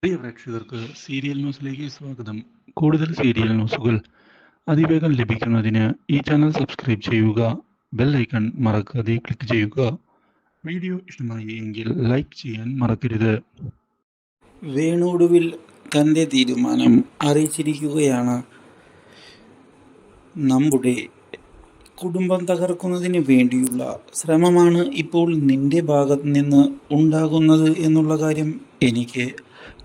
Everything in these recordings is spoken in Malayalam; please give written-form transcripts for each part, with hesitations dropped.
പ്രിയ പ്രേക്ഷകർക്ക് സീരിയൽ ന്യൂസിലേക്ക് സ്വാഗതം. കൂടുതൽ സീരിയൽ ന്യൂസുകൾ അതിവേഗം ലഭിക്കുന്നതിന് ഈ ചാനൽ സബ്സ്ക്രൈബ് ചെയ്യുക. ബെൽ ഐക്കൺ മറക്കാതെ ക്ലിക്ക് ചെയ്യുക. വീഡിയോ ഇഷ്ടമായി എങ്കിൽ ലൈക്ക് ചെയ്യാൻ മറക്കരുത്. വേണുവൊടുവിൽ തൻ്റെ തീരുമാനം അറിയിച്ചിരിക്കുകയാണ്. നമ്മുടെ കുടുംബം തകർക്കുന്നതിന് വേണ്ടിയുള്ള ശ്രമമാണ് ഇപ്പോൾ നിന്റെ ഭാഗത്ത് നിന്ന് ഉണ്ടാകുന്നത് എന്നുള്ള കാര്യം എനിക്ക്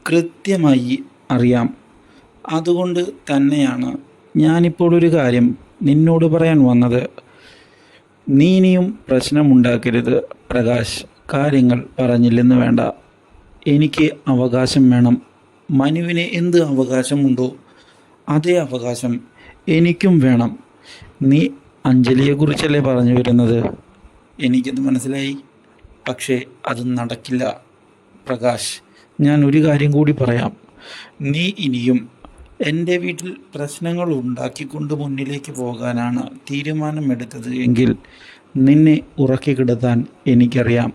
കൃത്യമായി അറിയാം. അതുകൊണ്ട് തന്നെയാണ് ഞാനിപ്പോൾ ഒരു കാര്യം നിന്നോട് പറയാൻ വന്നത്. നീ ഇനിയും പ്രശ്നമുണ്ടാക്കരുത് പ്രകാശ്. കാര്യങ്ങൾ പറഞ്ഞില്ലെന്ന് വേണ്ട. എനിക്ക് അവകാശം വേണം. മനുവിന് എന്ത് അവകാശമുണ്ടോ അതേ അവകാശം എനിക്കും വേണം. നീ അഞ്ജലിയെക്കുറിച്ചല്ലേ പറഞ്ഞു വരുന്നത്? എനിക്കത് മനസ്സിലായി. പക്ഷേ അത് നടക്കില്ല പ്രകാശ്. ഞാൻ ഒരു കാര്യം കൂടി പറയാം. നീ ഇനിയും എൻ്റെ വീട്ടിൽ പ്രശ്നങ്ങൾ ഉണ്ടാക്കിക്കൊണ്ട് മുന്നിലേക്ക് പോകാനാണ് തീരുമാനമെടുത്തത് എങ്കിൽ നിന്നെ ഉറക്കി കിടത്താൻ എനിക്കറിയാം.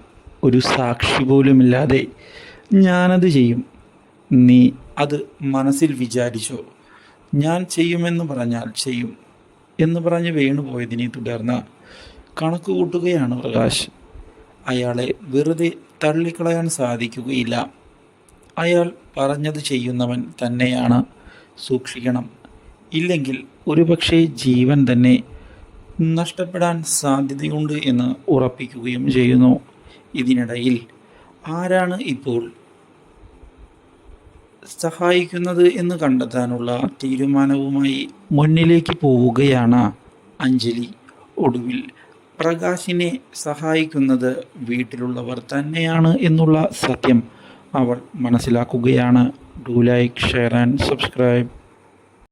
ഒരു സാക്ഷി പോലുമില്ലാതെ ഞാനത് ചെയ്യും. നീ അത് മനസ്സിൽ വിചാരിച്ചോ? ഞാൻ ചെയ്യുമെന്ന് പറഞ്ഞാൽ ചെയ്യും എന്ന് പറഞ്ഞ് വേണുപോയതിനെ തുടർന്ന് കണക്ക് കൂട്ടുകയാണ് പ്രകാശ്. അയാളെ വെറുതെ തള്ളിക്കളയാൻ സാധിക്കുകയില്ല. അയാൾ പറഞ്ഞത് ചെയ്യുന്നവൻ തന്നെയാണ്. സൂക്ഷിക്കണം. ഇല്ലെങ്കിൽ ഒരുപക്ഷെ ജീവൻ തന്നെ നഷ്ടപ്പെടാൻ സാധ്യതയുണ്ട് എന്ന് ഉറപ്പിക്കുകയും ചെയ്യുന്നു. ഇതിനിടയിൽ ആരാണ് ഇപ്പോൾ സഹായിക്കുന്നത് എന്ന് കണ്ടെത്താനുള്ള തീരുമാനവുമായി മുന്നിലേക്ക് പോവുകയാണ് അഞ്ജലി. ഒടുവിൽ പ്രകാശിനെ സഹായിക്കുന്നത് വീട്ടിലുള്ളവർ തന്നെയാണ് എന്നുള്ള സത്യം അവൾ മനസ്സിലാക്കുകയാണ്. Do like, share and subscribe.